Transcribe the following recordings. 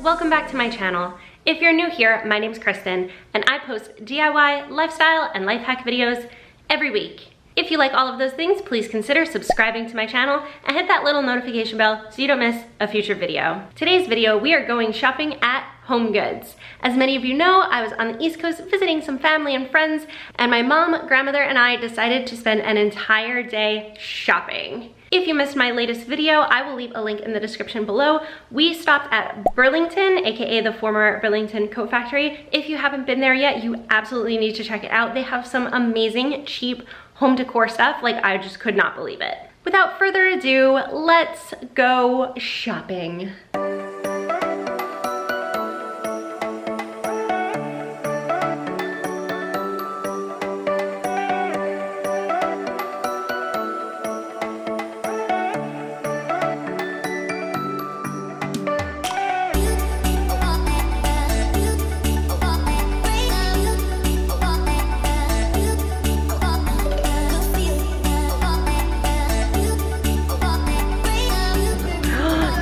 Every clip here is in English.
welcome back to my channel. If you're new here, my name's Kristen, and I post DIY, lifestyle, and life hack videos every week. If you like all of those things, please consider subscribing to my channel and hit that little notification bell so you don't miss a future video. Today's video, we are going shopping at HomeGoods. As many of you know, I was on the East Coast visiting some family and friends, and my mom, grandmother, and I decided to spend an entire day shopping. If you missed my latest video, I will leave a link in the description below. We stopped at Burlington, aka the former Burlington Coat Factory. If you haven't been there yet, you absolutely need to check it out. They have some amazing, cheap home decor stuff. Like, I just could not believe it. Without further ado, let's go shopping.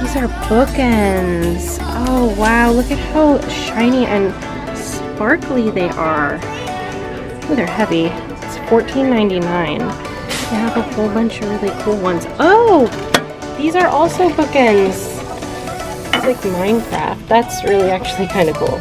These are bookends. Oh wow, look at how shiny and sparkly they are. Oh, they're heavy. It's $14.99. They have a whole bunch of really cool ones. Oh, these are also bookends. It's like Minecraft. That's really actually kind of cool.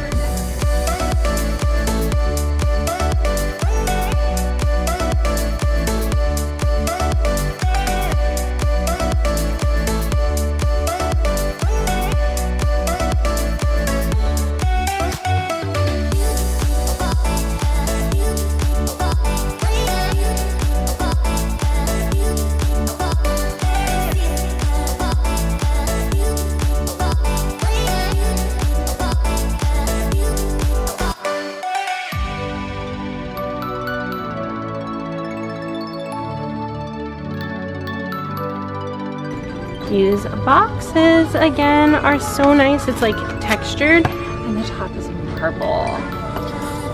These boxes, again, are so nice. It's like textured, and the top is purple.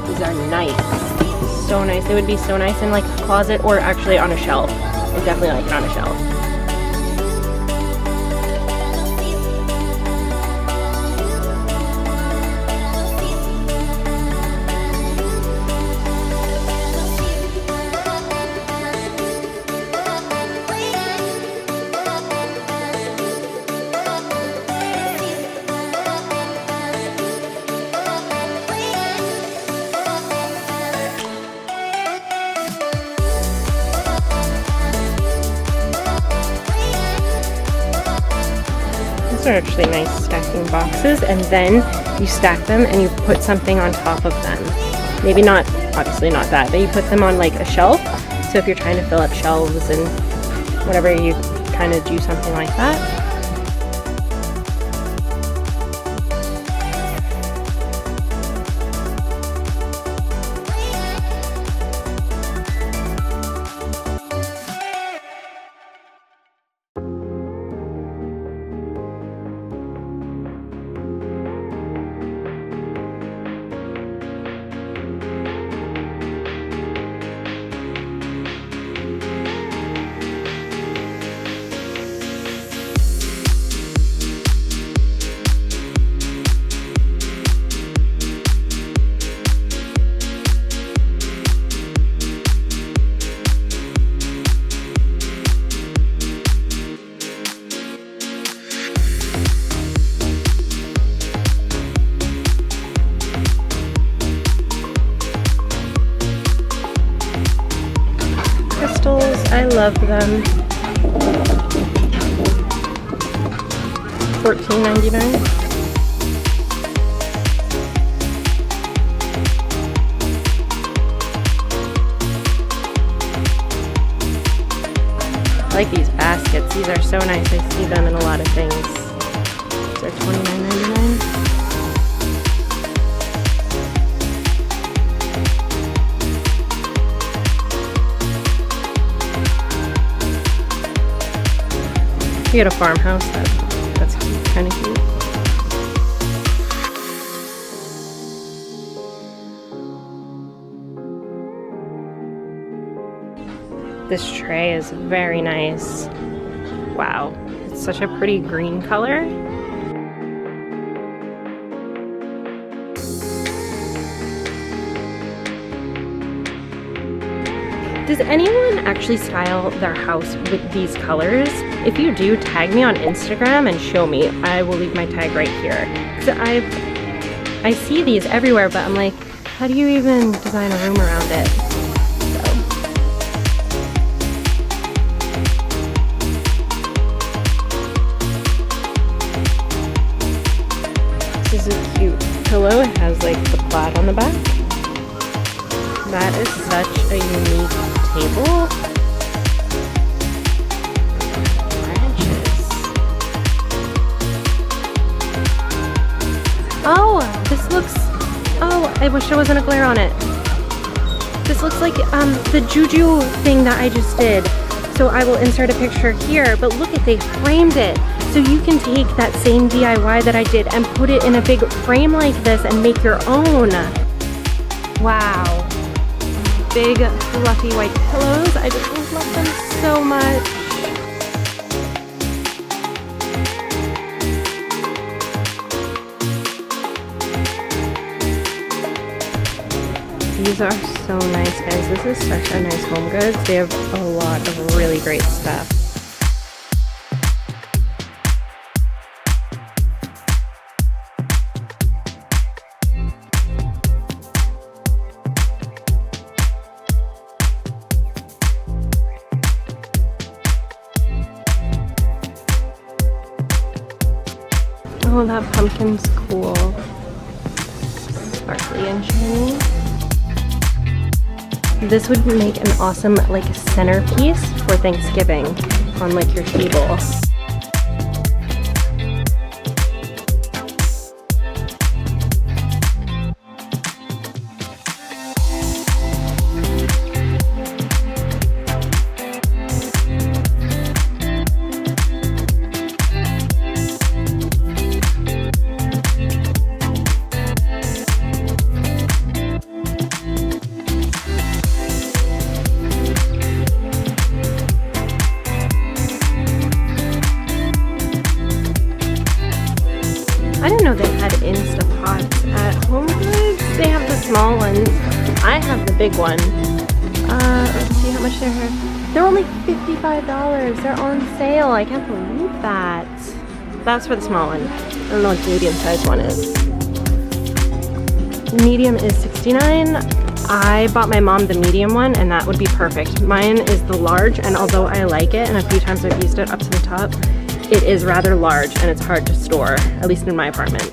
These are nice. So nice. They would be so nice in like a closet or actually on a shelf. I definitely like it on a shelf. These are actually nice stacking boxes, and then you stack them and you put something on top of them. Maybe not, obviously not that, but you put them on like a shelf. So if you're trying to fill up shelves and whatever, you kind of do something like that. I love them. $14.99. I like these baskets. These are so nice. I see them in a lot of things. These are $29.99. You get a farmhouse, that's kind of cute. This tray is very nice. Wow, it's such a pretty green color. Does anyone actually style their house with these colors? If you do, tag me on Instagram and show me. I will leave my tag right here. So I see these everywhere, but I'm like, how do you even design a room around it? This is a cute pillow. It has like the plaid on the back. That is such a unique table. Branches. Oh, this looks, oh, I wish there wasn't a glare on it. This looks like the juju thing that I just did. So I will insert a picture here, but look at, they framed it. So you can take that same DIY that I did and put it in a big frame like this and make your own. Wow. Big fluffy white pillows. I just love them so much. These are so nice, guys. This is such a nice HomeGoods. They have a lot of really great stuff. Oh, that pumpkin's cool. Sparkly and shiny. This would make an awesome like centerpiece for Thanksgiving on like your table. I didn't know they had Instapots at HomeGoods. They have the small ones. I have the big one. Let's see how much they're. They're only $55. They're on sale. I can't believe that. That's for the small one. I don't know what the medium size one is. Medium is $69. I bought my mom the medium one, and that would be perfect. Mine is the large, and although I like it, and a few times I've used it up to the top, it is rather large and it's hard to store, at least in my apartment.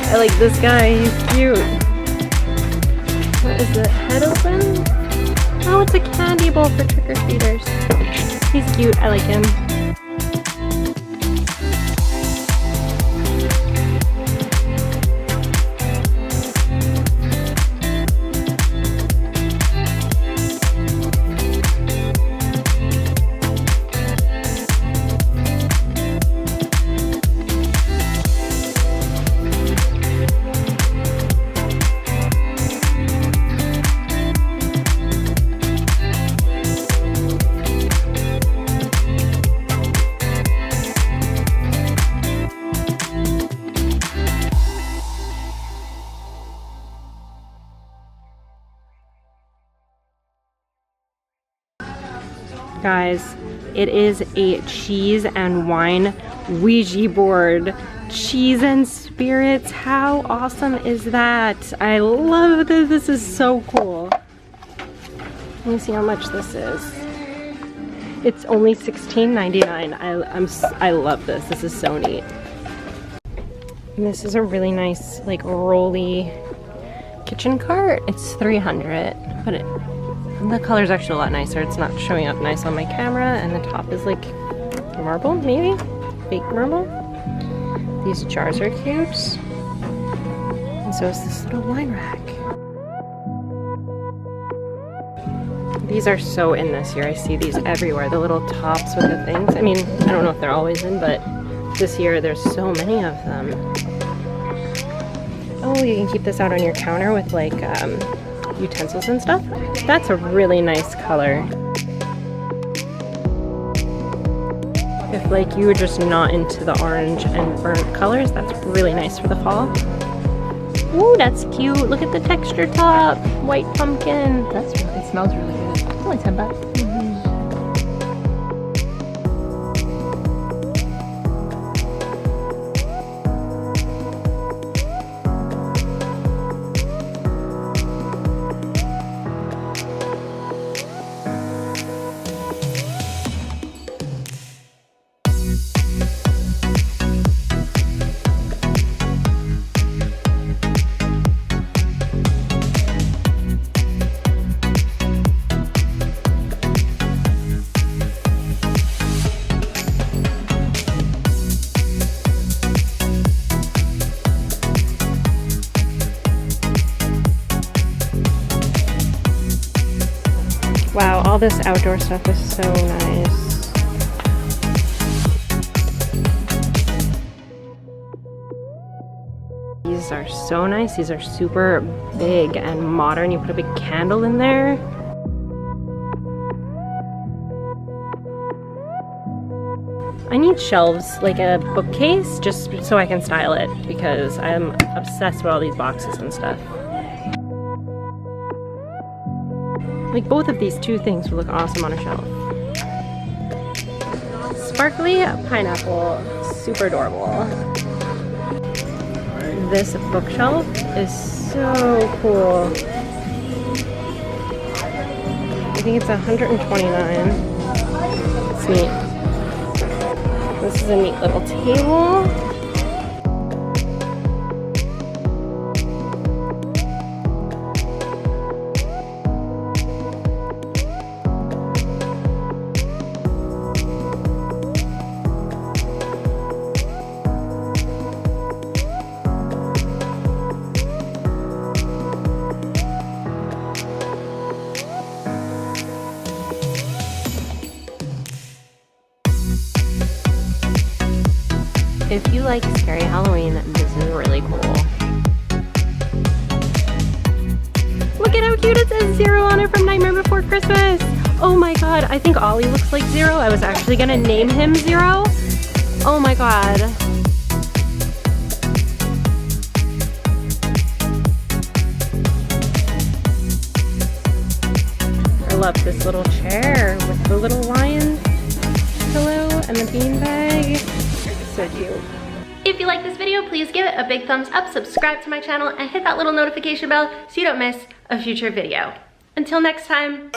I like this guy, he's cute. What is the head open? Oh, it's a candy bowl for trick-or-treaters. He's cute, I like him. Guys, it is a cheese and wine Ouija board. Cheese and spirits, how awesome is that? I love this, this is so cool. Let me see how much this is. It's only $16.99. I love this, this is so neat. And this is a really nice like rolly kitchen cart. It's $300, but the color's actually a lot nicer. It's not showing up nice on my camera, and the top is like marble, maybe? Fake marble? These jars are cute. And so is this little wine rack. These are so in this year. I see these everywhere. The little tops with the things. I mean, I don't know if they're always in, but this year there's so many of them. Oh, you can keep this out on your counter with like utensils and stuff. That's a really nice color. If like you were just not into the orange and burnt colors, that's really nice for the fall. Ooh, that's cute. Look at the texture top. White pumpkin. It smells really good. Only $10. Wow, all this outdoor stuff is so nice. These are so nice. These are super big and modern. You put a big candle in there. I need shelves, like a bookcase, just so I can style it because I'm obsessed with all these boxes and stuff. Like both of these two things would look awesome on a shelf. Sparkly pineapple, super adorable. This bookshelf is so cool. I think it's $129. It's neat. This is a neat little table. If you like scary Halloween, this is really cool. Look at how cute it says Zero on it from Nightmare Before Christmas. Oh my god, I think Ollie looks like Zero. I was actually gonna name him Zero. Oh my god. I love this little chair with the little lion pillow and the beanbag. So cute. If you like this video, please give it a big thumbs up, subscribe to my channel, and hit that little notification bell so you don't miss a future video. Until next time.